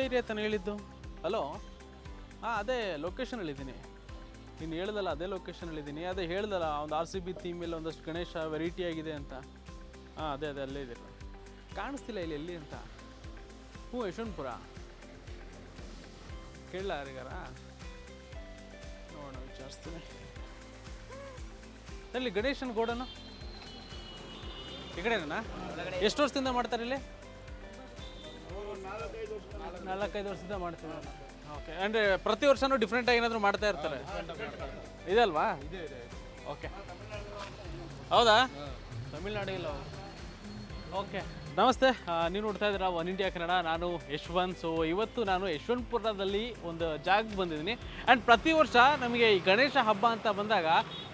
Area ತಾನೇ ಹೇಳಿದ್ದು? Hello, ಹಾಂ ಅದೇ ಲೊಕೇಶನಲ್ಲಿದ್ದೀನಿ. ನೀನು ಹೇಳ್ದಲ್ಲ ಅದೇ ಲೊಕೇಶನಲ್ಲಿದ್ದೀನಿ. ಅದೇ ಹೇಳ್ದಲ್ಲ ಒಂದು RCB ಥೀಮಲ್ಲಿ ಒಂದಷ್ಟು ಗಣೇಶ ವೆರೈಟಿ ಆಗಿದೆ ಅಂತ. ಹಾಂ ಅದೇ ಅಲ್ಲೇ ಇದೆ. ಕಾಣಿಸ್ತಿಲ್ಲ ಇಲ್ಲಿ ಎಲ್ಲಿ ಅಂತ. ಯಶವಂತಪುರ ಕೇಳಲ್ಲ ಯಾರಿಗಾರ? ನೋಡೋಣ, ವಿಚಾರಿಸ್ತೀನಿ. ಅಲ್ಲಿ ಗಣೇಶನ ಗೋಡನು ಈ ಕಡೆನಾ? ಎಷ್ಟು ವರ್ಷದಿಂದ ಮಾಡ್ತಾರೆ ಇಲ್ಲಿ? 4-5 ವರ್ಷದಿಂದ ಮಾಡ್ತೀವಿ. ಓಕೆ, ಅಂದರೆ ಪ್ರತಿ ವರ್ಷನೂ ಡಿಫ್ರೆಂಟಾಗಿ ಏನಾದರೂ ಮಾಡ್ತಾ ಇರ್ತಾರೆ? ಇದೆ ಅಲ್ವಾ? ಓಕೆ, ಹೌದಾ? ತಮಿಳ್ನಾಡು ಇಲ್ಲ. ಓಕೆ, ನಮಸ್ತೆ. ನೀವು ನೋಡ್ತಾ ಇದ್ದೀರಾ ಒನ್ ಇಂಡಿಯಾ ಕನ್ನಡ. ನಾನು ಯಶ್ವಂತ್. ಸೊ ಇವತ್ತು ನಾನು ಯಶವಂತಪುರದಲ್ಲಿ ಒಂದು ಜಾಗಕ್ಕೆ ಬಂದಿದ್ದೀನಿ. ಆ್ಯಂಡ್ ಪ್ರತಿ ವರ್ಷ ನಮಗೆ ಈ ಗಣೇಶ ಹಬ್ಬ ಅಂತ ಬಂದಾಗ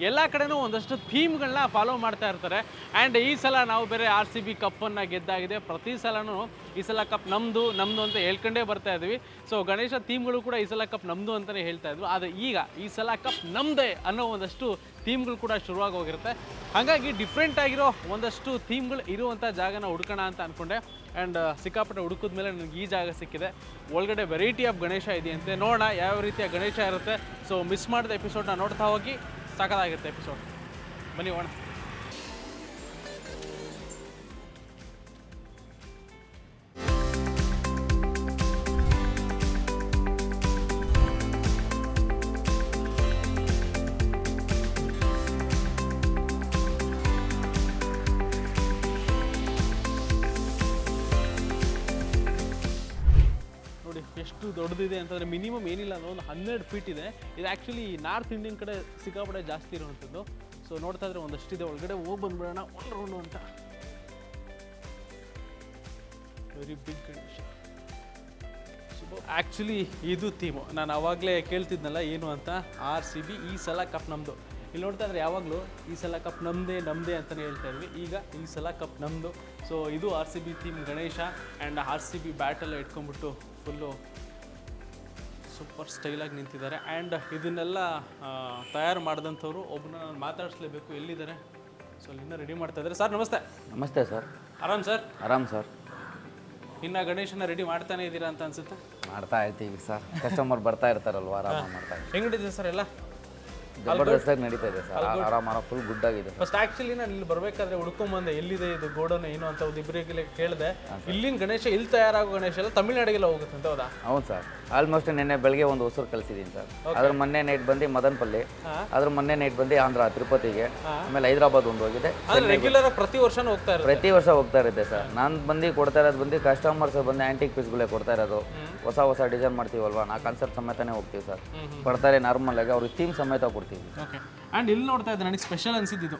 ಎಲ್ಲ ಕಡೆನೂ ಒಂದಷ್ಟು ಥೀಮ್ಗಳನ್ನ ಫಾಲೋ ಮಾಡ್ತಾ ಇರ್ತಾರೆ. ಆ್ಯಂಡ್ ಈ ಸಲ ನಾವು ಬೇರೆ RCB ಕಪ್ಪನ್ನು ಗೆದ್ದಾಗಿದೆ. ಪ್ರತಿ ಸಲನೂ ಈ ಸಲ ಕಪ್ ನಮ್ಮದು ಅಂತ ಹೇಳ್ಕೊಂಡೇ ಬರ್ತಾ ಇದ್ವಿ. ಸೊ ಗಣೇಶ ಥೀಮ್ಗಳು ಕೂಡ ಈ ಸಲ ಕಪ್ ನಮ್ಮದು ಅಂತಲೇ ಹೇಳ್ತಾ ಇದ್ವಿ. ಆದರೆ ಈಗ ಈ ಸಲ ಕಪ್ ನಮ್ಮದೇ ಅನ್ನೋ ಒಂದಷ್ಟು ಥೀಮ್ಗಳು ಕೂಡ ಶುರುವಾಗಿ ಹೋಗಿರುತ್ತೆ. ಹಾಗಾಗಿ ಡಿಫ್ರೆಂಟ್ ಆಗಿರೋ ಒಂದಷ್ಟು ಥೀಮ್ಗಳು ಇರುವಂಥ ಜಾಗನ ಹುಡ್ಕೋಣ ಅಂತ ಅಂದ್ಕೊಂಡೆ. ಆ್ಯಂಡ್ ಸಿಕ್ಕಾಪಟ್ಟೆ ಹುಡುಕಿದ ಮೇಲೆ ನನಗೆ ಈ ಜಾಗ ಸಿಕ್ಕಿದೆ. ಒಳಗಡೆ ವೆರೈಟಿ ಆಫ್ ಗಣೇಶ ಇದೆಯಂತೆ. ನೋಡೋಣ ಯಾವ ರೀತಿಯ ಗಣೇಶ ಇರುತ್ತೆ. ಸೊ ಮಿಸ್ ಮಾಡಿದ ಎಪಿಸೋಡ್ನ ನೋಡ್ತಾ ಹೋಗಿ. ಸಾಕಾಗಿರುತ್ತೆ ಎಪಿಸೋಡ್. ಬನ್ನಿ ಹೋಣ. ಎಷ್ಟು ದೊಡ್ಡದಿದೆ ಅಂತಂದರೆ ಮಿನಿಮಮ್ ಏನಿಲ್ಲ ಅಂದರೆ ಒಂದು 12 ಫೀಟ್ ಇದೆ. ಇದು ಆ್ಯಕ್ಚುಲಿ ನಾರ್ತ್ ಇಂಡಿಯನ್ ಕಡೆ ಸಿಕ್ಕಾಪಟ್ಟೆ ಜಾಸ್ತಿ ಇರುವಂಥದ್ದು. ಸೊ ನೋಡ್ತಾ ಇದ್ರೆ ಒಂದಷ್ಟಿದೆ. ಒಳಗಡೆ ಹೋಗಿ ಬಂದ್ಬಿಡೋಣ ಒಂದು ರೌಂಡು ಅಂತ. Very big Ganesha. ಆ್ಯಕ್ಚುಲಿ ಇದು ಥೀಮು. ನಾನು ಆವಾಗಲೇ ಕೇಳ್ತಿದ್ನಲ್ಲ ಏನು ಅಂತ, RCB ಈ ಸಲ ಕಪ್ ನಮ್ಮದು. ಇಲ್ಲಿ ನೋಡ್ತಾ ಇದ್ರೆ ಯಾವಾಗಲೂ ಈ ಸಲ ಕಪ್ ನಮ್ಮದೇ ಅಂತಲೇ ಹೇಳ್ತಾ ಇದ್ವಿ. ಈಗ ಈ ಸಲ ಕಪ್ ನಮ್ಮದು. ಸೊ ಇದು RCB theme Ganesha. And RCB ಬ್ಯಾಟೆಲ್ಲ ಇಟ್ಕೊಂಡ್ಬಿಟ್ಟು ಫುಲ್ಲು ಸೂಪರ್ ಸ್ಟೈಲಾಗಿ ನಿಂತಿದ್ದಾರೆ. ಆ್ಯಂಡ್ ಇದನ್ನೆಲ್ಲ ತಯಾರು ಮಾಡಿದಂಥವ್ರು ಒಬ್ಬನ ನಾನು ಮಾತಾಡಿಸ್ಲೇಬೇಕು. ಎಲ್ಲಿದ್ದಾರೆ? ಸೊ ಇನ್ನು ರೆಡಿ ಮಾಡ್ತಾ ಇದ್ದಾರೆ. ಸರ್ ನಮಸ್ತೆ. ನಮಸ್ತೆ ಸರ್. ಆರಾಮ್ ಸರ್? ಆರಾಮ್ ಸರ್. ಇನ್ನು ಗಣೇಶನ ರೆಡಿ ಮಾಡ್ತಾನೆ ಇದ್ದೀರಾ ಅಂತ ಅನ್ಸುತ್ತೆ? ಮಾಡ್ತಾ ಇರ್ತೀವಿ ಸರ್. ಕಸ್ಟಮರ್ ಬರ್ತಾ ಇರ್ತಾರಲ್ವ, ಆರಾಮಾಗಿ ಮಾಡ್ತಾ ಇರ್ತೀವಿ. ಹೆಂಗೆ ನಡೀತಿದೆ ಸರ್ ಎಲ್ಲ? ಜಬರ್ದಸ್ತಾಗಿ ನಡೀತಾ ಇದೆ ಸರ್. ಆರಾಮ ಫುಲ್ ಗುಡ್ ಆಗಿದೆ. ಫಸ್ಟ್ ಆ್ಯಕ್ಚುಲಿ ನಾನು ಇಲ್ಲಿ ಬರಬೇಕಾದ್ರೆ ಹುಡ್ಕೊಂಬಂದೆ ಎಲ್ಲಿದೆ ಇದು ಗೋಡನ್ ಏನು ಅಂತ. ಒಂದು ಇಬ್ಬರಿಗೆ ಕೇಳಿದೆ. ಇಲ್ಲಿನ ಗಣೇಶ ಇಲ್ಲಿ ತಯಾರಾಗೋ ಗಣೇಶ ಎಲ್ಲ ತಮಿಳ್ನಾಡಿಗೆಲ್ಲ ಹೋಗುತ್ತೆ ಅಂತ. ಹೌದಾ? ಹೌದು ಸರ್. ಆಲ್ಮೋಸ್ಟ್ ನಿನ್ನೆ ಬೆಳಗ್ಗೆ ಒಂದು ಹೊಸೂರು ಕಳಿಸಿದ್ದೀನಿ ಸರ್. ಅದ್ರ ಮೊನ್ನೆ ನೈಟ್ ಬಂದು ಮದನಪಲ್ಲಿ, ಅದ್ರ ಮೊನ್ನೆ ನೈಟ್ ಬಂದು ಆಂಧ್ರ ತಿರುಪತಿಗೆ, ಆಮೇಲೆ ಹೈದರಾಬಾದ್ ಒಂದು ಹೋಗಿದೆ. ರೆಗ್ಯುಲರ್ ಪ್ರತಿ ವರ್ಷನೂ ಹೋಗ್ತಾ ಇರುತ್ತೆ? ಪ್ರತಿ ವರ್ಷ ಹೋಗ್ತಾ ಇರುತ್ತೆ ಸರ್. ನಾನು ಬಂದು ಕೊಡ್ತಾ ಇರೋದು ಬಂದು ಕಸ್ಟಮರ್ಸ್ ಬಂದು ಆ್ಯಂಟಿಕ್ ಪೀಸ್ಗಳೇ ಕೊಡ್ತಾ ಇರೋದು. ಹೊಸ ಡಿಸೈನ್ ಮಾಡ್ತೀವಲ್ವಾ, ನಾ ಕಾನ್ಸೆಪ್ಟ್ ಸಮೇತನೇ ಹೋಗ್ತೀವಿ ಸರ್. ಕೊಡ್ತಾರೆ ನಾರ್ಮಲ್ ಆಗಿ, ಅವ್ರಿಗೆ ಥೀಮ್ ಸಮೇತ ಕೊಡ್ತೀವಿ. ಓಕೆ. ಆ್ಯಂಡ್ ಇಲ್ಲಿ ನೋಡ್ತಾ ಇದ್ದೆ ನನಗೆ ಸ್ಪೆಷಲ್ ಅನಿಸಿದ್ದು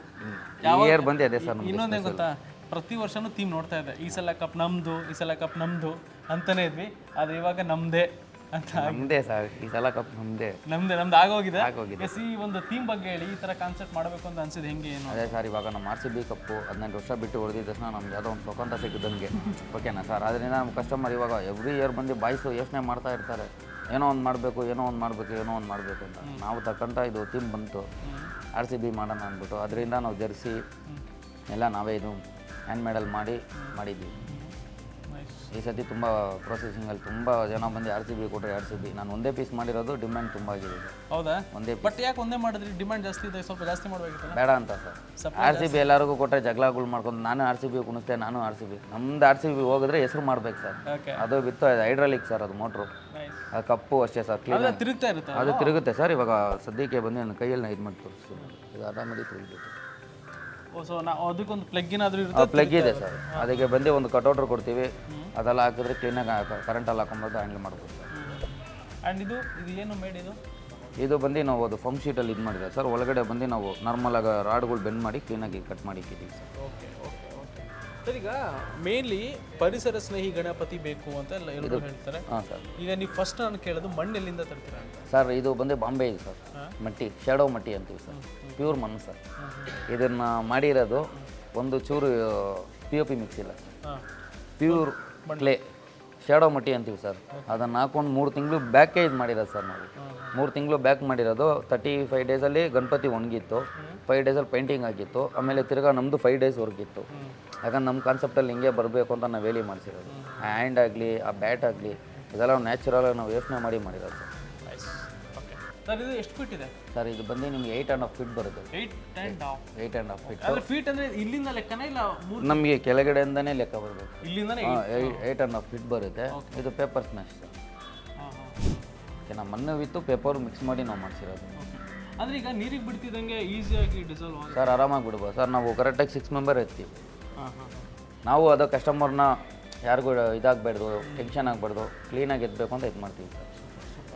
ಇಯರ್ ಬಂದು ಅದೇ ಸರ್. ಇನ್ನೊಂದೇ ಗೊತ್ತಾ, ಪ್ರತಿ ವರ್ಷನೂ ಥೀಮ್ ನೋಡ್ತಾ ಇದ್ದೆ. ಈ ಸಲ ಕಪ್ ನಮ್ಮದು, ಈ ಸಲ ಕಪ್ ನಮ್ಮದು ಅಂತಲೇ ಇದ್ವಿ. ಆದರೆ ಇವಾಗ ನಮ್ಮದೇ ಅಂತ. ನಮ್ಮದೇ ಸರ್, ಈ ಸಲ ಕಪ್ ನಮ್ಮದೇ ಆಗೋಗಿದೆ. ಈ ಒಂದು ಥೀಮ್ ಬಗ್ಗೆ ಹೇಳಿ. ಈ ಥರ ಕಾನ್ಸೆಪ್ಟ್ ಮಾಡಬೇಕು ಅಂತ ಅನ್ಸಿದ್ದು ಹೆಂಗೆ ಏನು? ಅದೇ ಸರ್, ಇವಾಗ ನಮ್ಮ RCB ಕಪ್ಪು 18 ವರ್ಷ ಬಿಟ್ಟು ಹೊಡೆದಿದ್ದ ತಕ್ಷಣ ನಮ್ಗೆ ಯಾವುದೋ ಒಂದು ಸ್ವತಂತ್ರ ಸಿಕ್ಕಿದಂಗೆ. ಓಕೆನಾ ಸರ್? ಅದರಿಂದ ನಮ್ಮ ಕಸ್ಟಮರ್ ಇವಾಗ ಎವ್ರಿ ಇಯರ್ ಬಂದು ಬಾಯ್ಸು ಯೋಚನೆ ಮಾಡ್ತಾ ಇರ್ತಾರೆ, ಏನೋ ಒಂದು ಮಾಡಬೇಕು ಅಂತ. ನಾವು ತಕ್ಕಂಥ ಇದು ಥೀಮ್ ಬಂತು, RCB ಮಾಡೋಣ ಅಂದ್ಬಿಟ್ಟು. ಅದರಿಂದ ನಾವು ಜರ್ಸಿ ಎಲ್ಲ ನಾವೇ ಇದು ಹ್ಯಾಂಡ್ ಮೇಡಲ್ಲಿ ಮಾಡಿದ್ವಿ. ಈ ಸತಿ ತುಂಬ ಪ್ರೊಸೆಸಿಂಗಲ್ಲಿ ತುಂಬ ಜನ ಬಂದು RCB ಕೊಟ್ಟರೆ RCB. ನಾನು ಒಂದೇ ಪೀಸ್ ಮಾಡಿರೋದು ಡಿಮ್ಯಾಂಡ್ ತುಂಬ ಆಗಿದೆ. ಹೌದಾ? ಒಂದೇ. ಬಟ್ ಯಾಕೆ ಒಂದೇ ಮಾಡಿದ್ರಿ? ಡಿಮ್ಯಾಂಡ್ ಜಾಸ್ತಿ ಇದೆ, ಸ್ವಲ್ಪ ಜಾಸ್ತಿ ಮಾಡಬೇಕಿತ್ತು. ಬೇಡ ಅಂತ ಸರ್. RCB ಎಲ್ಲರಿಗೂ ಕೊಟ್ಟರೆ ಜಗಳಗಳು ಮಾಡ್ಕೊಂಡು ನಾನು RCB ಕುಣಿಸ್ತೆ, ನಾನು RCB. ನಮ್ದು RCB ಹೋಗಿದ್ರೆ ಹೆಸರು ಮಾಡ್ಬೇಕು ಸರ್. ಅದು ಬಿತ್ತು ಹೈಡ್ರಾಲಿಕ್ ಸರ್, ಅದು ಮೋಟ್ರು. ಅದು ಕಪ್ಪು ಅಷ್ಟೇ ಸರ್. ಕ್ಲೀನ್ ತಿರುಗ್ತಾ ಇರುತ್ತೆ. ಅದು ತಿರುಗುತ್ತೆ ಸರ್. ಇವಾಗ ಸದ್ಯಕ್ಕೆ ಬಂದು ನನ್ನ ಕೈಯಲ್ಲಿ ಇದು ಮಾಡಿ ತೋರಿಸ್ತೀನಿ. ಇದು ಆರಾಮಾಗಿ ತಿರುಗುತ್ತೆ. ಸೊ ನಾವು ಅದಕ್ಕೊಂದು ಪ್ಲಗ್ ಏನಾದರೂ ಇರುತ್ತೆ? ಪ್ಲಗ್ ಇದೆ ಸರ್. ಅದಕ್ಕೆ ಬಂದು ಒಂದು ಕಟೌಟ್ರ್ ಕೊಡ್ತೀವಿ. ಅದೆಲ್ಲ ಹಾಕಿದ್ರೆ ಕ್ಲೀನಾಗಿ ಕರೆಂಟಲ್ಲಿ ಹಾಕೊಂಬೋದು, ಹ್ಯಾಂಡಲ್ ಮಾಡ್ಬೋದು ಸರ್. ಆ್ಯಂಡ್ ಇದು ಏನು ಮೇಡ್? ಇದು ಬಂದು ನಾವು ಅದು ಫಮ್ ಶೀಟಲ್ಲಿ ಇದು ಮಾಡಿದೆ ಸರ್. ಒಳಗಡೆ ಬಂದು ನಾವು ನಾರ್ಮಲಾಗಿ ರಾಡ್ಗಳು ಬೆಂಡ್ ಮಾಡಿ ಕ್ಲೀನಾಗಿ ಕಟ್ ಮಾಡಿ ಇಟ್ಟಿದ್ದೀವಿ ಸರ್. Okay sir. ಈಗ ಮೇನ್ಲಿ ಪರಿಸರ ಸ್ನೇಹಿ ಗಣಪತಿ ಬೇಕು ಅಂತ ಎಲ್ಲ ಎಲ್ಲರೂ ಹೇಳ್ತಾರೆ. ಹಾಂ ಸರ್. ಈಗ ನೀವು ಫಸ್ಟ್ ನಾನು ಕೇಳೋದು ಮಣ್ಣು ಎಲ್ಲಿಂದ ತರ್ತೀರಾ ಅಂತ? ಸರ್ ಇದು ಬಂದು ಬಾಂಬೆ ಇದೆ ಸರ್. ಮಟ್ಟಿ, ಶ್ಯಾಡೋ ಮಟ್ಟಿ ಅಂತೀವಿ ಸರ್. ಪ್ಯೂರ್ ಮಣ್ಣು ಸರ್. ಇದನ್ನು ಮಾಡಿರೋದು ಒಂದು ಚೂರು POP ಮಿಕ್ಸ್ ಇಲ್ಲ, ಪ್ಯೂರ್ ಕ್ಲೇ ಶ್ಯಾಡೋ ಮಟ್ಟಿ ಅಂತೀವಿ ಸರ್. ಅದನ್ನು ಹಾಕೊಂಡು 3 ತಿಂಗಳು ಬ್ಯಾಕೇ ಇದು ಮಾಡಿರೋದು ಸರ್. ನಾವು 3 ತಿಂಗಳು ಬ್ಯಾಕ್ ಮಾಡಿರೋದು. 35 ಡೇಸಲ್ಲಿ ಗಣಪತಿ ಒಣಗಿತ್ತು, 5 ಡೇಸಲ್ಲಿ ಪೇಂಟಿಂಗ್ ಆಗಿತ್ತು. ಆಮೇಲೆ ತಿರ್ಗಾ ನಮ್ಮದು 5 ಡೇಸ್ ವರ್ಕ್ ಯಾಕಂದ್ರೆ ನಮ್ಮ ಕಾನ್ಸೆಪ್ಟಲ್ಲಿ ಹಿಂಗೆ ಬರಬೇಕು ಅಂತ ನಾವು ಹೇಳಿ ಮಾಡಿಸಿರೋದು. ಹ್ಯಾಂಡ್ ಆಗಲಿ, ಆ ಬ್ಯಾಟ್ ಆಗಲಿ ಇದೆಲ್ಲ ನ್ಯಾಚುರಲ್ ನಾವು ಯೋಚನೆ ಮಾಡಿ ಮಾಡಿರೋದು ಓಕೆ ಸರ್, ಇದು ಎಷ್ಟು ಫೀಟ್ ಇದೆ? ಸರ್ ಇದು ಬಂದು ನಿಮಗೆ 8.5 ಫೀಟ್ ಬರುತ್ತೆ. 8.5 ಫೀಟ್ ಅಂದರೆ ಫೀಟ್ ಅಂದರೆ ಇಲ್ಲಿಂದ ಲೆಕ್ಕನೇ ಇಲ್ಲ ನಮಗೆ ಕೆಳಗಡೆಯಿಂದನೇ ಲೆಕ್ಕ ಬರಬೇಕು. ಇಲ್ಲಿಂದನೇ 8.5 ಫೀಟ್ ಬರುತ್ತೆ. ಇದು ಪೇಪರ್ ಸ್ಮ್ಯಾಶ್ ಸರ್. ಓಕೆ, ನಮ್ಮ ಮಣ್ಣು ವಿತ್ತು ಪೇಪರ್ ಮಿಕ್ಸ್ ಮಾಡಿ ನಾವು ಮಾಡಿಸಿರೋದು. ಅಂದರೆ ಈಗ ನೀರಿಗೆ ಬಿಡ್ತಿದ್ದಂಗೆ ಈಸಿಯಾಗಿ ಡಿಸಾಲ್ವ್ ಆಗುತ್ತೆ ಸರ್, ಆರಾಮಾಗಿ ಬಿಡ್ಬೋದು ಸರ್. ನಾವು ಕರೆಕ್ಟಾಗಿ 6 ಮೆಂಬರ್ ಇರ್ತೀವಿ. ನಾವು ಅದು ಕಸ್ಟಮರ್ನ ಯಾರಿಗೂ ಇದಾಗಬಾರ್ದು, ಟೆನ್ಷನ್ ಆಗಬಾರ್ದು, ಕ್ಲೀನಾಗಿ ಎತ್ತಬೇಕು ಅಂತ ಇದು ಮಾಡ್ತೀವಿ ಸರ್.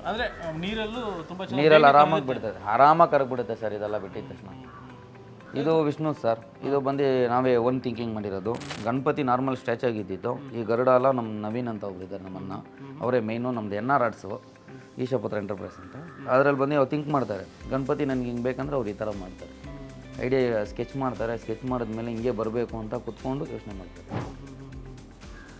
ಅಂದರೆ ನೀರಲ್ಲೂ ತುಂಬ ನೀರಲ್ಲಿ ಆರಾಮಾಗಿ ಬಿಡ್ತದೆ, ಆರಾಮಾಗಿ ಕರಗ್ಬಿಡುತ್ತೆ ಸರ್ ಇದೆಲ್ಲ ಬಿಟ್ಟಿದ ತಕ್ಷಣ. ಇದು ವಿಷ್ಣು ಸರ್. ಇದು ಬಂದು ನಾವೇ ಓನ್ ಥಿಂಕಿಂಗ್ ಮಾಡಿರೋದು. ಗಣಪತಿ ನಾರ್ಮಲ್ ಸ್ಟ್ಯಾಚ್ ಆಗಿದ್ದಿದ್ದು. ಈ ಗರುಡ ಎಲ್ಲ ನಮ್ಮ ನವೀನ್ ಅಂತ ಹೋಗಿದ್ದಾರೆ ನಮ್ಮನ್ನು, ಅವರೇ ಮೇಯ್ನು. ನಮ್ಮದು NR ಆರ್ಟ್ಸು, ಈಶಪುತ್ರ ಎಂಟರ್ಪ್ರೈಸ್ ಅಂತ. ಅದರಲ್ಲಿ ಬಂದು ಅವ್ರು ಥಿಂಕ್ ಮಾಡ್ತಾರೆ, ಗಣಪತಿ ನನಗೆ ಹಿಂಗೆ ಬೇಕಂದ್ರೆ ಅವ್ರು ಈ ಥರ ಮಾಡ್ತಾರೆ. ಐಡಿಯಾ ಸ್ಕೆಚ್ ಮಾಡ್ತಾರೆ. ಸ್ಕೆಚ್ ಮಾಡಿದ್ಮೇಲೆ ಹಿಂಗೆ ಬರಬೇಕು ಅಂತ ಕುತ್ಕೊಂಡು ಯೋಚನೆ ಮಾಡ್ತಾರೆ.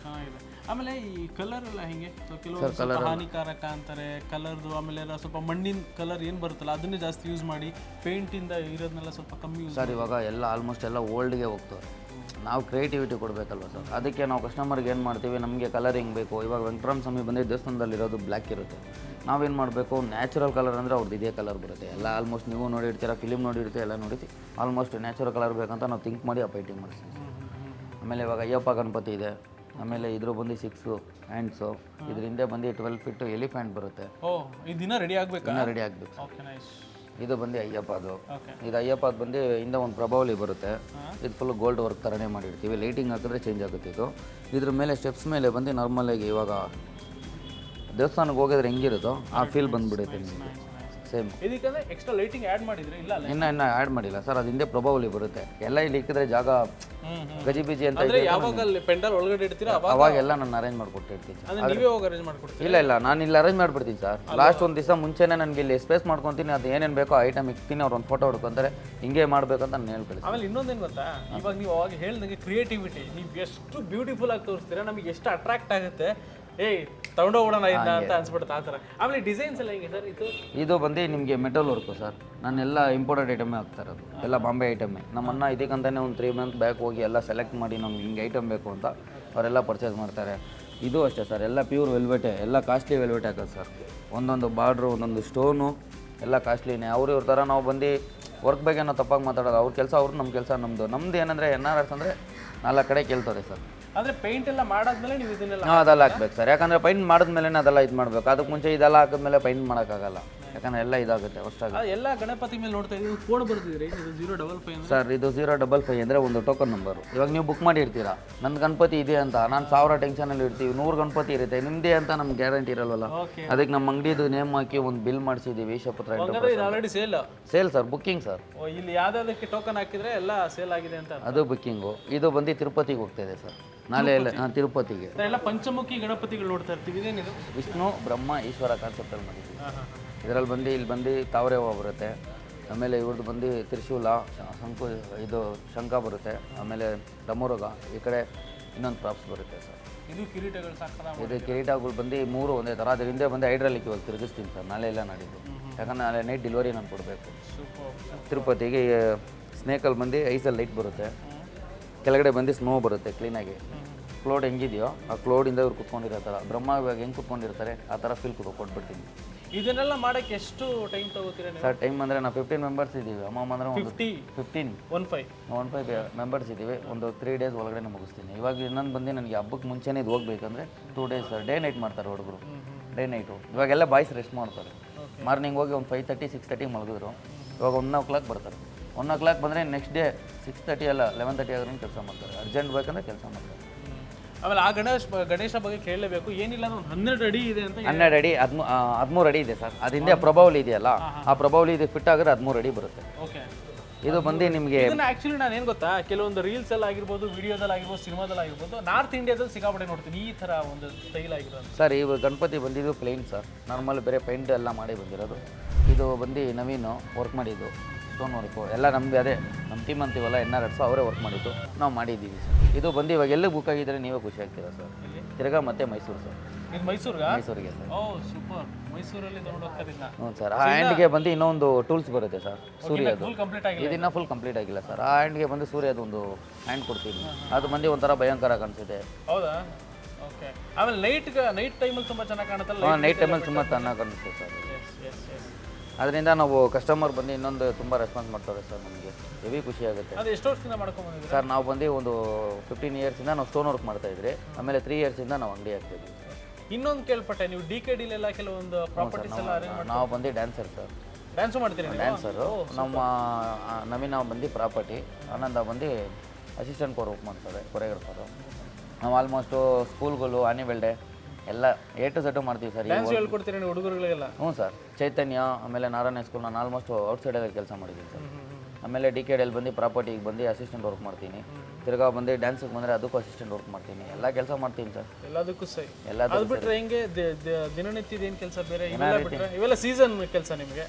ಚೆನ್ನಾಗಿದೆ. ಆಮೇಲೆ ಈ ಕಲರ್ ಎಲ್ಲ ಹೆಂಗೆ? ಕೆಲವು ಹಾನಿಕಾರಕ ಅಂತಾರೆ ಕಲರ್ದು. ಆಮೇಲೆ ಎಲ್ಲ ಸ್ವಲ್ಪ ಮಣ್ಣಿನ ಕಲರ್ ಏನು ಬರುತ್ತಲ್ಲ ಅದನ್ನೇ ಜಾಸ್ತಿ ಯೂಸ್ ಮಾಡಿ, ಪೇಂಟಿಂದ ಇರೋದನ್ನೆಲ್ಲ ಸ್ವಲ್ಪ ಕಮ್ಮಿ ಯೂಸ್. ಸರ್, ಇವಾಗ ಎಲ್ಲ ಆಲ್ಮೋಸ್ಟ್ ಎಲ್ಲ ಓಲ್ಡ್ಗೆ ಹೋಗ್ತಾರೆ. ನಾವು ಕ್ರಿಯೇಟಿವಿಟಿ ಕೊಡಬೇಕಲ್ವ ಸರ್. ಅದಕ್ಕೆ ನಾವು ಕಸ್ಟಮರ್ಗೆ ಏನು ಮಾಡ್ತೀವಿ, ನಮಗೆ ಕಲರ್ ಹೆಂಗೆ ಬೇಕು. ಇವಾಗ ವೆಂಕಟರಾಮ ಸ್ವಾಮಿ ಬಂದು ದೇವಸ್ಥಾನದಲ್ಲಿರೋದು ಬ್ಲ್ಯಾಕ್ ಇರುತ್ತೆ. ನಾವೇನು ಮಾಡಬೇಕು, ನ್ಯಾಚುರಲ್ ಕಲರ್ ಅಂದರೆ ಅವ್ರದ್ದು ಇದೇ ಕಲರ್ ಬರುತ್ತೆ. ಎಲ್ಲ ಆಲ್ಮೋಸ್ಟ್ ನೀವು ನೋಡಿರ್ತೀರ, ಫಿಲಿಮ್ ನೋಡಿರ್ತೀವಿ, ಎಲ್ಲ ನೋಡಿರ್ತೀವಿ. ಆಲ್ಮೋಸ್ಟ್ ನ್ಯಾಚುರಲ್ ಕಲರ್ ಬೇಕಂತ ನಾವು ಥಿಂಕ್ ಮಾಡಿ ಆ ಪೇಂಟಿಂಗ್ ಮಾಡಿಸ್ತೀವಿ. ಆಮೇಲೆ ಇವಾಗ ಅಯ್ಯಪ್ಪ ಗಣಪತಿ ಇದೆ. ಆಮೇಲೆ ಇದ್ರ ಬಂದು 6 ಹ್ಯಾಂಡ್ಸು. ಇದ್ರ ಹಿಂದೆ ಬಂದು 12 ಫೀಟ್ ಎಲಿಫೆಂಟ್ ಬರುತ್ತೆ. ಇದನ್ನ ರೆಡಿ ಆಗಬೇಕು, ಇನ್ನೂ ರೆಡಿ ಆಗಬೇಕು. Okay, nice. ಇದು ಬಂದು ಅಯ್ಯಪ್ಪದು. ಓಕೆ, ಇದು ಅಯ್ಯಪ್ಪದು ಬಂದು ಹಿಂದೆ ಒಂದು ಪ್ರಭಾವಲಿ ಬರುತ್ತೆ. ಇದು ಫುಲ್ ಗೋಲ್ಡ್ ವರ್ಕ್ ಥರನೇ ಮಾಡಿರ್ತೀವಿ. ಲೈಟಿಂಗ್ ಹಾಕಿದ್ರೆ ಚೇಂಜ್ ಆಗುತ್ತೆ ಇದು. ಇದ್ರ ಮೇಲೆ ಸ್ಟೆಪ್ಸ್ ಮೇಲೆ ಬಂದು ನಾರ್ಮಲಾಗಿ ಇವಾಗ ದೇವಸ್ಥಾನಕ್ಕೆ ಹೋಗಿದ್ರೆ ಹೆಂಗಿರುತ್ತೋ ಆ ಫೀಲ್ ಬಂದುಬಿಡುತ್ತೆ ನಿಮಗೆ. ಸೇಮ್. ಇದಕ್ಕೆ ಎಕ್ಸ್ಟ್ರಾ ಲೈಟಿಂಗ್ ಆ್ಯಡ್ ಮಾಡಿದ್ರೆ ಇಲ್ಲ ಅಲ್ಲ? ಇನ್ನೂ ಆ್ಯಡ್ ಮಾಡಿಲ್ಲ ಸರ್. ಅದು ಹಿಂದೆ ಪ್ರಭಾವಲಿ ಬರುತ್ತೆ. ಎಲ್ಲ ಇಲ್ಲಿ ಇಕ್ಕಿದ್ರೆ ಜಾಗ ಗಜಿಬಿಜಿ ಅಂತ ಇದೆ. ಯಾವಾಗ ಅಲ್ಲಿ ಪೆಂಡಲ್ ಒಳಗಡೆ ಇಡ್ತೀರಾ ಅವಾಗೆಲ್ಲ ನಾನು ಅರೇಂಜ್ ಮಾಡಿಕೊಟ್ಟಿರ್ತೀನಿ. ನೀವೇ ಹೋಗಿ ಅರೇಂಜ್ ಮಾಡ್ಕೊಡ್ತೀವಿ? ಇಲ್ಲ, ನಾನು ಇಲ್ಲಿ ಅರೇಂಜ್ ಮಾಡಿಬಿಡ್ತೀನಿ ಸರ್. ಲಾಸ್ಟ್ ಒಂದು ದಿವಸ ಮುಂಚೆನೇ ನನಗೆ ಇಲ್ಲಿ ಸ್ಪೇಸ್ ಮಾಡ್ಕೊತೀನಿ. ಅದು ಏನೇನು ಬೇಕೋ ಐಟಮ್ ಇಕ್ತೀನಿ. ಅವ್ರು ಒಂದು ಫೋಟೋ ಹೊಡ್ಕೊಂತಾರೆ, ಹಿಂಗೆ ಮಾಡಬೇಕಂತ ನಾನು ಹೇಳ್ಕೊಳ್ತೀನಿ. ಆಮೇಲೆ ಇನ್ನೊಂದೇನು ಗೊತ್ತಾ, ಇವಾಗ ನೀವು ಅವಾಗ ಹೇಳ್ದಂಗೆ ಕ್ರಿಯೇಟಿವಿಟಿ ನೀವು ಎಷ್ಟು ಬ್ಯೂಟಿಫುಲ್ ಆಗಿ ತೋರಿಸ್ತೀರಾ, ನಮಗೆ ಎಷ್ಟು ಅಟ್ರಾಕ್ಟ್ ಆಗುತ್ತೆ. ತಗೊಂಡೋಗೋಣ ಅಂತ ಅನ್ಸ್ಬಿಡುತ್ತೆ ಆ ಥರ. ಆಮೇಲೆ ಡಿಸೈನ್ಸ್ ಎಲ್ಲ ಹೇಗೆ ಸರ್? ಇದು ಬಂದು ನಿಮಗೆ ಮೆಟಲ್ ವರ್ಕು ಸರ್. ನಾನೆಲ್ಲ ಇಂಪೋರ್ಟೆಡ್ ಐಟಮೇ ಹಾಕ್ತಾ ಇರೋದು. ಎಲ್ಲ ಬಾಂಬೆ ಐಟಮೇ. ನಮ್ಮನ್ನ ಇದಕ್ಕಂತಾನೆ ಒಂದು 3 ಮಂತ್ ಬ್ಯಾಕ್ ಹೋಗಿ ಎಲ್ಲ ಸೆಲೆಕ್ಟ್ ಮಾಡಿ ನಮ್ಗೆ ಹಿಂಗೆ ಐಟಮ್ ಬೇಕು ಅಂತ ಅವರೆಲ್ಲ ಪರ್ಚೇಸ್ ಮಾಡ್ತಾರೆ. ಇದು ಅಷ್ಟೇ ಸರ್, ಎಲ್ಲ ಪ್ಯೂರ್ ವೆಲ್ವೆಟೇ. ಎಲ್ಲ ಕಾಸ್ಟ್ಲಿ ವೆಲ್ವೆಟ್ ಹಾಕೋದು ಸರ್. ಒಂದೊಂದು ಬಾರ್ಡ್ರು, ಒಂದೊಂದು ಸ್ಟೋನು ಎಲ್ಲ ಕಾಸ್ಟ್ಲಿನೇ. ಇವ್ರ ಥರ ನಾವು ಬಂದು ವರ್ಕ್ ಬಗ್ಗೆ ನಾವು ತಪ್ಪಾಗಿ ಮಾತಾಡೋದು. ಅವ್ರ ಕೆಲಸ ಅವ್ರು, ನಮ್ಮ ಕೆಲಸ ನಮ್ಮದು ಏನಂದರೆ NR ಆರ್ಟ್ಸ್ ಅಂದರೆ 4 ಕಡೆ ಕೇಳ್ತಾರೆ ಸರ್. ಅಂದರೆ ಪೇಂಟ್ ಎಲ್ಲ ಮಾಡಾದ್ಮೇಲೆ ನೀವು ಇದನ್ನೆಲ್ಲ ಅದೆಲ್ಲ ಹಾಕ್ಬೇಕು ಸರ್. ಯಾಕಂದರೆ ಪೈಂಟ್ ಮಾಡಿದ್ಮೇಲೆ ಅದೆಲ್ಲ ಇದು ಮಾಡಬೇಕು. ಅದಕ್ಕೆ ಮುಂಚೆ ಇದೆಲ್ಲ ಹಾಕಿದ್ಮೇಲೆ ಪೈಂಟ್ ಮಾಡೋಕ್ಕಾಗಲ್ಲ. ಯಾಕಂದರೆ ಎಲ್ಲ ಇದಾಗುತ್ತೆ ಅಷ್ಟಾಗುತ್ತೆ. ಎಲ್ಲ ಗಣಪತಿ ಮೇಲೆ ನೋಡ್ತಾ ಇದ್ದೀವಿ. ಕೋಡ್ ಬರ್ತಿದ್ರೆ ಇದು 055 ಸರ್. ಇದು 055 ಅಂದರೆ ಒಂದು ಟೋಕನ್ ನಂಬರು. ಇವಾಗ ನೀವು ಬುಕ್ ಮಾಡಿರ್ತೀರಾ, ನನ್ನ ಗಣಪತಿ ಇದೆ ಅಂತ. ನಾನು 1000 ಟೆನ್ಷನಲ್ಲಿ ಇರ್ತೀವಿ. 100 ಗಣಪತಿ ಇರುತ್ತೆ, ನಿಮ್ಮದೇ ಅಂತ ನಮ್ಗೆ ಗ್ಯಾರಂಟಿ ಇರಲ್ವಲ್ಲ. ಅದಕ್ಕೆ ನಮ್ಮ ಅಂಗಡಿದು ನೇಮ್ ಹಾಕಿ ಒಂದು ಬಿಲ್ ಮಾಡಿಸಿದ್ದೀವಿ. Eshaputra already sale sir, booking sir. ಇಲ್ಲಿ ಯಾವುದಕ್ಕೆ ಟೋಕನ್ ಹಾಕಿದ್ರೆ ಎಲ್ಲ ಸೇಲ್ ಆಗಿದೆ ಅಂತ ಅದು ಬುಕ್ಕಿಂಗು. ಇದು ಬಂದು ತಿರುಪತಿಗೆ ಹೋಗ್ತಾಯಿದೆ ಸರ್. ನಾಳೆ ಎಲ್ಲ ತಿರುಪತಿಗೆ ಎಲ್ಲ ಪಂಚಮುಖಿ ಗಣಪತಿಗಳು ನೋಡ್ತಾ ಇರ್ತೀವಿ. ಇದೇನಿದು? ವಿಷ್ಣು ಬ್ರಹ್ಮ ಈಶ್ವರ ಕಾನ್ಸೆಪ್ಟಲ್ಲಿ ಮಾಡಿದ್ದೀವಿ. ಇದರಲ್ಲಿ ಬಂದು ಇಲ್ಲಿ ಬಂದು ತಾವರೆ ಹೂವು ಬರುತ್ತೆ. ಆಮೇಲೆ ಇವ್ರದ್ದು ಬಂದು ತ್ರಿಶೂಲ, ಇದು ಶಂಖ ಬರುತ್ತೆ. ಆಮೇಲೆ ಡಮರುಗ. ಈ ಕಡೆ ಇನ್ನೊಂದು ಪ್ರಾಪ್ಸ್ ಬರುತ್ತೆ ಸರ್. ಇದು ಕಿರೀಟಗಳು ಸಾಕಲ್ಲ. ಇದು ಕಿರೀಟಗಳು ಬಂದು 3 ಒಂದೇ ಥರ. ಅದ್ರ ಹಿಂದೆ ಬಂದು ಹೈಡ್ರಾಲಿಕ್ ಇವಾಗ ತಿರುಗಿಸ್ತೀನಿ ಸರ್. ನಾಳೆ ಎಲ್ಲ ನಾಡಿದ್ದು. ಯಾಕಂದರೆ ನಾಳೆ ನೈಟ್ ಡೆಲಿವರಿ ನಾನು ಕೊಡಬೇಕು ತಿರುಪತಿಗೆ. ಸ್ನೇಕಲ್ಲಿ ಬಂದು ಐಸಲ್ಲಿ ಲೈಟ್ ಬರುತ್ತೆ. ಕೆಳಗಡೆ ಬಂದು ಸ್ನೋ ಬರುತ್ತೆ ಕ್ಲೀನಾಗಿ. ಕ್ಲೌಡ್ ಹೆಂಗಿದೆಯೋ ಆ ಕ್ಲೌಡಿಂದ ಇವ್ರು ಕುತ್ಕೊಂಡಿರೋ ಥರ, ಬ್ರಹ್ಮ ಇವಾಗ ಹೆಂಗೆ ಕುತ್ಕೊಂಡಿರ್ತಾರೆ ಆ ಥರ ಫೀಲ್ ಕೊಟ್ಬಿಡ್ತೀನಿ. ಇದನ್ನೆಲ್ಲ ಮಾಡೋಕ್ಕೆ ಎಷ್ಟು ಟೈಮ್ ತಗೋತೀರಾ ಸರ್? ಟೈಮ್ ಅಂದರೆ ನಾವು 15 ಮೆಂಬರ್ಸ್ ಇದ್ದೀವಿ. ಅಮ್ಮ ಅಂದರೆ 15 ಮೆಂಬರ್ಸ್ ಇದ್ದೀವಿ. ಒಂದು 3 ಡೇಸ್ ಒಳಗಡೆ ಮುಗಿಸ್ತೀನಿ. ಇವಾಗ ಇನ್ನೊಂದು ಬಂದು ನನಗೆ ಹಬ್ಬಕ್ಕೆ ಮುಂಚೆನೇ ಇದು ಹೋಗ್ಬೇಕಂದ್ರೆ 2 ಡೇಸ್ ಸರ್. ಡೇ ನೈಟ್ ಮಾಡ್ತಾರೆ ಹುಡುಗರು. Day night. ಇವಾಗೆಲ್ಲ ಬಾಯ್ಸ್ ರೆಸ್ಟ್ ಮಾಡ್ತಾರೆ. ಮಾರ್ನಿಂಗ್ ಹೋಗಿ ಒಂದು 5:30 6:30 ಮಲಗಿದ್ರು. ಇವಾಗ 1 o'clock ಬರ್ತಾರೆ. 1 o'clock ಬಂದರೆ ನೆಕ್ಸ್ಟ್ ಡೇ 6:30 ಅಲ್ಲ 11:30 ಆದ್ರೂ ಕೆಲಸ ಮಾಡ್ತಾರೆ. ಅರ್ಜೆಂಟ್ ಬೇಕಂದ್ರೆ ಕೆಲಸ ಮಾಡ್ತಾರೆ. ಆಮೇಲೆ ಆ ಗಣೇಶ ಬಗ್ಗೆ ಕೇಳಲೇಬೇಕು. ಏನಿಲ್ಲ ಅಂದ್ರೆ 12 ಅಡಿ ಇದೆ ಅಂತ. 12 ಅಡಿ 13 ಅಡಿ ಇದೆ ಸರ್. ಅದು ಹಿಂದೆ ಪ್ರಭಾವಲಿ ಇದೆಯಲ್ಲ, ಆ ಪ್ರಭಾವಲಿ ಇದು ಫಿಟ್ ಆಗಿದ್ರೆ 13 ಅಡಿ ಬರುತ್ತೆ. ಓಕೆ. ಇದು ಬಂದು ನಿಮಗೆ ಆ್ಯಕ್ಚುಲಿ ನಾನು ಏನು ಗೊತ್ತಾ, ಕೆಲವೊಂದು ರೀಲ್ಸ್ ಎಲ್ಲ ಆಗಿರ್ಬೋದು, ವಿಡಿಯೋದಲ್ಲಿ ಆಗಿರ್ಬೋದು, ಸಿನಿಮಾದಲ್ಲಿ ಆಗಿರ್ಬೋದು, ನಾರ್ತ್ ಇಂಡಿಯಾದಲ್ಲಿ ಸಿಕ್ಕಾಪಟ್ಟೆ ನೋಡ್ತೀನಿ ಈ ಥರ ಒಂದು ಸ್ಟೈಲ್ ಆಗಿರೋದು. ಸರ್ ಇವು ಗಣಪತಿ ಬಂದಿದ್ದು ಪ್ಲೇನ್ ಸರ್. ನಾರ್ಮಲ್ ಬೇರೆ ಪೇಂಟ್ ಎಲ್ಲ ಮಾಡಿ ಬಂದಿರೋದು. ಇದು ಬಂದು ನವೀನು ವರ್ಕ್ ಮಾಡಿದ್ದು. ಸ್ಟೋನ್ ವರ್ಕು ಎಲ್ಲ ನಮಗೆ ಅದೇ ನಮ್ಮ ಟೀಮ್ ಅಂತೀವಲ್ಲ NR ಆರ್ಟ್ಸ್ ಅವರೇ ವರ್ಕ್ ಮಾಡಿದ್ದು. ನಾವು ಮಾಡಿದ್ದೀವಿ ಸರ್. ಇದು ಬಂದು ಇವಾಗ ಎಲ್ಲಿ ಬುಕ್ ಆಗಿದ್ರೆ ನೀವೇ ಖುಷಿ ಆಗ್ತೀರಾ ಸರ್. ತಿರ್ಗಾ ಮತ್ತೆ ಮೈಸೂರು ಸರ್. ಇದು ಮೈಸೂರಿಗೆ ಸರ್. ಓ ಸೂಪರ್. ಮೈಸೂರಲ್ಲಿ ತಗೊಂಡೋಗ್ತಿದ್ದ. ಹ್ಞೂ ಸರ್. ಆ ಹ್ಯಾಂಡ್ಗೆ ಬಂದು ಇನ್ನೊಂದು ಟೂಲ್ಸ್ ಬರುತ್ತೆ ಸರ್. ಸೂರ್ಯದು ಕಂಪ್ಲೀಟ್ ಆಗಿದೆ. ಇದನ್ನ ಫುಲ್ ಕಂಪ್ಲೀಟ್ ಆಗಿಲ್ಲ ಸರ್. ಆ ಹ್ಯಾಂಡ್ಗೆ ಬಂದು ಸೂರ್ಯದೊಂದು ಹ್ಯಾಂಡ್ ಕೊಡ್ತೀನಿ. ಅದು ಬಂದು ಒಂಥರ ಭಯಂಕರ ಕಾಣಿಸುತ್ತೆ. ಹೌದಾ? ಓಕೆ ಆಮೇಲೆ ನೈಟ್ ಟೈಮಲ್ಲಿ ತುಂಬ ಚೆನ್ನಾಗಿ ಕಾಣುತ್ತಲ್ಲ ನೈಟ್ ಟೈಮಲ್ಲಿ ತುಂಬ ಚೆನ್ನಾಗಿ ಕಾಣಿಸುತ್ತೆ ಸರ್. ಅದರಿಂದ ನಾವು ಕಸ್ಟಮರ್ ಬಂದು ಇನ್ನೊಂದು ತುಂಬ ರೆಸ್ಪಾನ್ಸ್ ಮಾಡ್ತಾರೆ ಸರ್. ನಮಗೆ ಹೆವಿ ಖುಷಿ ಆಗುತ್ತೆ. ಅದು ಎಷ್ಟು ವರ್ಷದಿಂದ ಮಾಡ್ಕೊಂಡ್ಬಂದಿದ್ದೀರಾ ಸರ್ ನಾವು ಬಂದು ಒಂದು 15 ಇಯರ್ಸಿಂದ ನಾವು ಸ್ಟೋನ್ ವರ್ಕ್ ಮಾಡ್ತಾಯಿದ್ರಿ. ಆಮೇಲೆ 3 ಇಯರ್ಸಿಂದ ನಾವು ಅಂಗಡಿ ಹಾಕ್ತಿದ್ವಿ. ಇನ್ನೊಂದು ಕೇಳ್ಪಟ್ಟೆ ನೀವು DKDಲೆಲ್ಲ ಕೆಲವೊಂದು ಪ್ರಾಪರ್ಟೀಸ್ ಎಲ್ಲ ಅರೇಂಜ್ ಮಾಡಿ ನಾವು ಬಂದು ಡ್ಯಾನ್ಸರ್ ಸರ್. ಡ್ಯಾನ್ಸು ಮಾಡ್ತೀರಿ ನೀವು? ಡ್ಯಾನ್ಸರು. ನಮ್ಮ ನವೀನ ಬಂದು ಪ್ರಾಪರ್ಟಿ, ಆನಂದ ಬಂದು ಅಸಿಸ್ಟೆಂಟ್ ವರ್ಕ್ ಮಾಡ್ತಾರೆ, ಕೊರಿಯೋಗ್ರಾಫರು. ನಾವು ಆಲ್ಮೋಸ್ಟು ಸ್ಕೂಲ್ಗಳು, ಆ್ಯನಿವಲ್ ಡೇ ಎಲ್ಲ A to Z ಮಾಡ್ತೀವಿ ಸರ್. ಡ್ಯಾನ್ಸ್ ಹೇಳ್ಕೊಡ್ತೀರಿ ನೀವು ಹುಡುಗರುಗಳಿಗೆಲ್ಲ? ಹ್ಞೂ ಸರ್. ಚೈತನ್ಯ ಆಮೇಲೆ ನಾರಾಯಣ ಸ್ಕೂಲ್ ನಾನು ಆಲ್ಮೋಸ್ಟ್ ಔಟ್ಸೈಡಲ್ಲಿ ಕೆಲಸ ಮಾಡಿದ್ದೀನಿ ಸರ್. ಆಮೇಲೆ DKDಯಲ್ಲಿ ಬಂದು ಪ್ರಾಪರ್ಟಿಗೆ ಬಂದು ಅಸಿಸ್ಟೆಂಟ್ ವರ್ಕ್ ಮಾಡ್ತೀನಿ. ತಿರ್ಗಾ ಬಂದು ಡ್ಯಾನ್ಸಿಗೆ ಬಂದರೆ ಅದಕ್ಕೂ ಅಸಿಸ್ಟೆಂಟ್ ವರ್ಕ್ ಮಾಡ್ತೀನಿ. ಎಲ್ಲ ಕೆಲಸ ಮಾಡ್ತೀನಿ ಸರ್. ಎಲ್ಲದಕ್ಕೂ ಸೈ ಎಲ್ಲದಕ್ಕೂ ಅದು ಬಿಟ್ಟರೆ ಹೆಂಗೆ ದಿನನಿತ್ಯದ ಏನು ಕೆಲಸ ಬೇರೆ ಇವೆಲ್ಲ ಬಿಟ್ಟರೆ ಇವೆಲ್ಲ ಸೀಸನ್ ಕೆಲಸ ನಿಮಗೆ?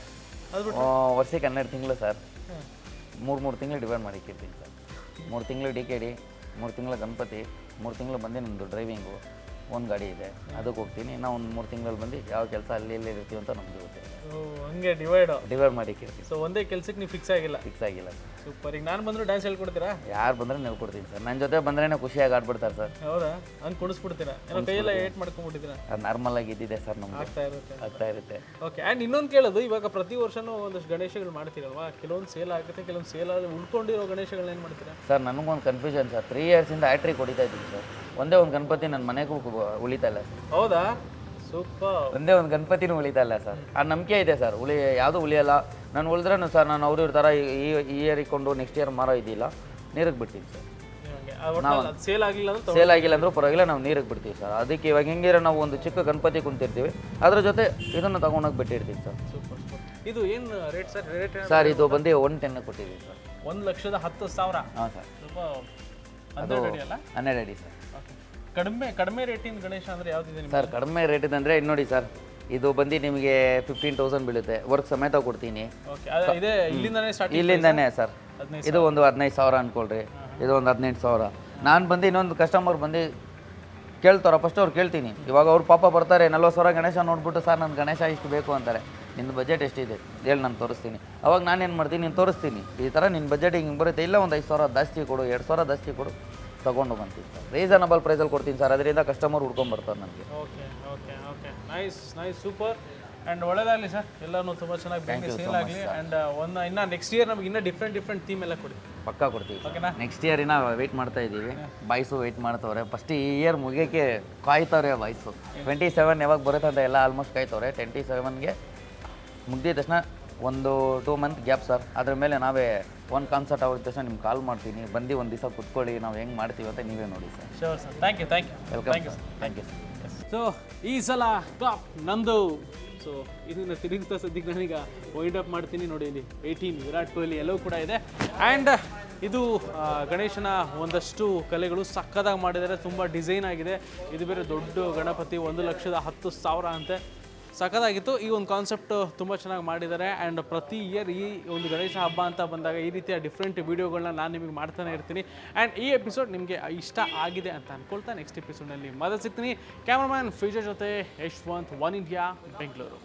ಅದು ಬಿಟ್ಟು ವರ್ಷಕ್ಕೆ 12 ತಿಂಗಳು ಸರ್. 3 ತಿಂಗಳು ಡಿವೈಡ್ ಮಾಡಿಕ್ಕಿರ್ತೀನಿ ಸರ್. 3 ತಿಂಗಳು DKD, 3 ತಿಂಗಳು ಗಣಪತಿ, 3 ತಿಂಗಳು ಬಂದು ನಮ್ಮದು ಡ್ರೈವಿಂಗು, ಒಂದು ಗಾಡಿ ಇದೆ ಅದಕ್ಕೆ ಹೋಗ್ತೀನಿ. ಇನ್ನೂ ಒಂದು 3 ತಿಂಗಳಲ್ಲಿ ಬಂದು ಯಾವ ಕೆಲಸ ಅಲ್ಲಿ ಇರ್ತೀವಿ ಅಂತ ನಮ್ಗೆ ಗೊತ್ತಿಲ್ಲ. ಹಂಗೆ ಡಿವೈಡ್ ಮಾಡಿಕ್ಕಿರ್ತೀವಿ. ಸೊ ಒಂದೇ ಕೆಲಸಕ್ಕೆ ನೀವು ಫಿಕ್ಸ್ ಆಗಿಲ್ಲ? ಫಿಕ್ಸ್ ಆಗಿಲ್ಲ ಸರ್. ಸೂಪರ್. ಈಗ ನಾನು ಬಂದರೂ ಡ್ಯಾನ್ಸ್ ಹೇಳ್ಕೊಡ್ತೀರಾ? ಯಾರು ಬಂದರೆ ಹೇಳ್ಕೊಡ್ತೀನಿ ಸರ್. ನನ್ನ ಜೊತೆ ಬಂದ್ರೇ ಖುಷಿಯಾಗಿ ಆಡ್ಬಿಡ್ತಾರೆ ಸರ್. ಹೌದಾ? ಹಂಗೆ ಕುಣಿಸ್ಬಿಡ್ತೀರಾ? ಏನೋ ಕೈಯೆಲ್ಲ ಏಟ್ ಮಾಡ್ಕೊಂಡ್ಬಿಟ್ಟಿದ್ದೀರಾ? ಅದು ನಾರ್ಮಲ್ ಆಗಿ ಇದ್ದಿದೆ ಸರ್. ನಮ್ಗೆ ಆಗ್ತಾ ಇರುತ್ತೆ. ಓಕೆ. ಆ್ಯಂಡ್ ಇನ್ನೊಂದು ಕೇಳೋದು, ಇವಾಗ ಪ್ರತಿ ವರ್ಷನೂ ಒಂದಷ್ಟು ಗಣೇಶಗಳು ಮಾಡ್ತೀರಲ್ವಾ? ಕೆಲವೊಂದು ಸೇಲ್ ಆಗುತ್ತೆ, ಕೆಲವೊಂದು ಸೇಲ್ ಆದ್ರೆ ಉಳ್ಕೊಂಡಿರೋ ಗಣೇಶಗಳನ್ನ ಏನು ಮಾಡ್ತೀರಾ? ಸರ್ ನನಗೊಂದು ಕನ್ಫ್ಯೂಷನ್ ಸರ್. 3 ಇಯರ್ಸಿಂದ ಹ್ಯಾಟ್ರಿಕ್ ಹೊಡಿತಾ ಇದ್ದೀನಿ ಸರ್. ಒಂದೇ ಒಂದು ಗಣಪತಿ ನನ್ನ ಮನೆಗೂ ಉಳಿತಾ ಇಲ್ಲ ಸರ್. ಹೌದಾ? ಸೂಪರ್. ಒಂದೇ ಒಂದು ಗಣಪತಿನೂ ಉಳಿತಾ ಇಲ್ಲ ಸರ್. ಆ ನಂಬಿಕೆ ಇದೆ ಸರ್. ಯಾವುದೂ ಉಳಿಯಲ್ಲ. ನಾನು ಉಳಿದ್ರೂ ಸರ್ ನಾನು ಅವ್ರ ಥರ ಈ ಇಯರ್ ಇಕ್ಕೊಂಡು ನೆಕ್ಸ್ಟ್ ಇಯರ್ ಮಾರೋ ಇದ್ದಿಲ್ಲ, ನೀರಿಗೆ ಬಿಡ್ತೀನಿ ಸರ್. ಸೇಲ್ ಆಗಿಲ್ಲ ಅಂದ್ರೂ ಪರವಾಗಿಲ್ಲ, ನಾವು ನೀರಿಗೆ ಬಿಡ್ತೀವಿ ಸರ್. ಅದಕ್ಕೆ ಇವಾಗ ಹೆಂಗಿರೋ ನಾವು ಒಂದು ಚಿಕ್ಕ ಗಣಪತಿ ಕುಂತಿರ್ತೀವಿ, ಅದ್ರ ಜೊತೆ ಇದನ್ನು ತಗೊಂಡೋಗಿ ಬಿಟ್ಟಿರ್ತೀವಿ ಸರ್. ಸೂಪರ್. ಇದು ಏನು ರೇಟ್ ಸರ್? ಸರ್ ಇದು ಬಂದು 110 ಕೊಟ್ಟಿದ್ದೀವಿ ಸರ್. 1,10,000. ಹಾಂ ಸರ್. ಅದು 12 ಅಡಿ ಅಲ್ಲ? 12 ಅಡಿ ಸರ್. ಕಡಿಮೆ ರೇಟಿಂದ ಗಣೇಶ ಅಂದರೆ ಯಾವ್ದಿದೆ ಸರ್? ಕಡಿಮೆ ರೇಟಿಂದ ಅಂದರೆ ನೋಡಿ ಸರ್, ಇದು ಬಂದು ನಿಮಗೆ 15,000 ಬೀಳುತ್ತೆ. ವರ್ಕ್ ಸಮೇತ ಕೊಡ್ತೀನಿ. ಇಲ್ಲಿಂದನೇ ಸರ್. ಇದು ಒಂದು 15,000 ಅಂದ್ಕೊಳ್ರಿ. ಇದು ಒಂದು 18,000. ನಾನು ಬಂದು ಇನ್ನೊಂದು ಕಸ್ಟಮರ್ ಬಂದು ಕೇಳ್ತಾರ, ಫಸ್ಟ್ ಅವ್ರು ಕೇಳ್ತೀನಿ. ಇವಾಗ ಅವ್ರು ಪಾಪ ಬರ್ತಾರೆ 40,000 ಗಣೇಶ ನೋಡ್ಬಿಟ್ಟು, ಸರ್ ನನ್ನ ಗಣೇಶ ಇಷ್ಟು ಬೇಕು ಅಂತಾರೆ. ನಿನ್ನ ಬಜೆಟ್ ಎಷ್ಟಿದೆ ಹೇಳಿ, ನಾನು ತೋರಿಸ್ತೀನಿ. ಅವಾಗ ನಾನೇನು ಮಾಡ್ತೀನಿ, ನೀನು ತೋರಿಸ್ತೀನಿ ಈ ಥರ ನಿನ್ನ ಬಜೆಟ್ ಹಿಂಗೆ ಬರುತ್ತೆ, ಇಲ್ಲ ಒಂದು 5,000 ಜಾಸ್ತಿ ಕೊಡು, 2,000 ಜಾಸ್ತಿ ಕೊಡು, ತೊಗೊಂಡು ಬಂತೀನಿ ಸರ್. ರೀಸನಬಲ್ ಪ್ರೈಸಲ್ಲಿ ಕೊಡ್ತೀನಿ ಸರ್. ಅದರಿಂದ ಕಸ್ಟಮರ್ ಹುಡ್ಕೊಂಬರ್ತಾರೆ ನನಗೆ. ಓಕೆ. Nice super. ಆ್ಯಂಡ್ ಒಳ್ಳೇದಾಗಲಿ ಸರ್. ಎಲ್ಲನೂ ತುಂಬ ಚೆನ್ನಾಗಿ ಬೇಗ ಸೇಲ್ ಆಗಲಿ. ಆ್ಯಂಡ್ ಇನ್ನು ನೆಕ್ಸ್ಟ್ ಇಯರ್ ನಮಗೆ ಇನ್ನೂ ಡಿಫ್ರೆಂಟ್ ಥೀಮ್ ಎಲ್ಲ ಕೊಡಿ. ಪಕ್ಕಾ ಕೊಡ್ತೀವಿ. ಓಕೆನಾ? ನೆಕ್ಸ್ಟ್ ಇಯರ್ ಇನ್ನೂ ವೆಯ್ಟ್ ಮಾಡ್ತಾ ಇದ್ದೀವಿ. ಬಾಯ್ಸು ವೆಯ್ಟ್ ಮಾಡ್ತವ್ರೆ. ಫಸ್ಟ್ ಈ ಇಯರ್ ಮುಗಿಯೋಕ್ಕೆ ಕಾಯ್ತವ್ರೆ ಬಾಯ್ಸು. 27 ಯಾವಾಗ ಬರುತ್ತೆ ಅಂತ ಎಲ್ಲ ಆಲ್ಮೋಸ್ಟ್ ಕಾಯ್ತವ್ರೆ. 27ಗೆ ಮುಗ್ದಿದ ತಕ್ಷಣ ಒಂದು 2 ಮಂತ್ ಗ್ಯಾಪ್ ಸರ್. ಅದ್ರ ಮೇಲೆ ನಾವೇ ಒಂದು ಕಾನ್ಸರ್ಟ್ ಆಗಿದ ತಕ್ಷಣ ನಿಮ್ಗೆ ಕಾಲ್ ಮಾಡ್ತೀನಿ. ಬಂದು ಒಂದು ದಿವಸ ಕುತ್ಕೊಳ್ಳಿ, ನಾವು ಹೆಂಗೆ ಮಾಡ್ತೀವಿ ಅಂತ ನೀವೇ ನೋಡಿ sir. Sure sir. Thank you welcome sir. Thank you sir. So ಈ ಸಲ ಟಾಪ್ ನಂದು. ಸೊ ಇದನ್ನು ತಿರುಗಿಸ್ತಾ ಸದ್ಯಕ್ಕೆ ನಾನೀಗ ವೈಂಡ್ ಅಪ್ ಮಾಡ್ತೀನಿ. ನೋಡಿ ಇಲ್ಲಿ 18 ವಿರಾಟ್ ಕೊಹ್ಲಿ ಎಲ್ಲವೂ ಕೂಡ ಇದೆ. ಆ್ಯಂಡ್ ಇದು ಗಣೇಶನ ಒಂದಷ್ಟು ಕಲೆಗಳು ಸಕ್ಕದಾಗಿ ಮಾಡಿದ್ದಾರೆ. ತುಂಬ ಡಿಸೈನ್ ಆಗಿದೆ. ಇದು ಬೇರೆ ದೊಡ್ಡ ಗಣಪತಿ, 1,10,000 ಅಂತೆ. ಸಖತ್ತಾಗಿತ್ತು. ಈ ಒಂದು ಕಾನ್ಸೆಪ್ಟ್ ತುಂಬ ಚೆನ್ನಾಗಿ ಮಾಡಿದ್ದಾರೆ. ಆ್ಯಂಡ್ ಪ್ರತಿ ಇಯರ್ ಈ ಒಂದು ಗಣೇಶ ಹಬ್ಬ ಅಂತ ಬಂದಾಗ ಈ ರೀತಿಯ ಡಿಫ್ರೆಂಟ್ ವೀಡಿಯೋಗಳನ್ನ ನಾನು ನಿಮಗೆ ಮಾಡ್ತಾನೆ ಇರ್ತೀನಿ. ಆ್ಯಂಡ್ ಈ ಎಪಿಸೋಡ್ ನಿಮಗೆ ಇಷ್ಟ ಆಗಿದೆ ಅಂತ ಅಂದ್ಕೊಳ್ತಾ ನೆಕ್ಸ್ಟ್ ಎಪಿಸೋಡ್ನಲ್ಲಿ ಮತ್ತೆ ಸಿಗ್ತೀನಿ. ಕ್ಯಾಮ್ರಾಮ್ಯಾನ್ ಫ್ಯೂಚರ್ ಜೊತೆ ಯಶ್ವಂತ್, ಒನ್ ಇಂಡಿಯಾ, ಬೆಂಗಳೂರು.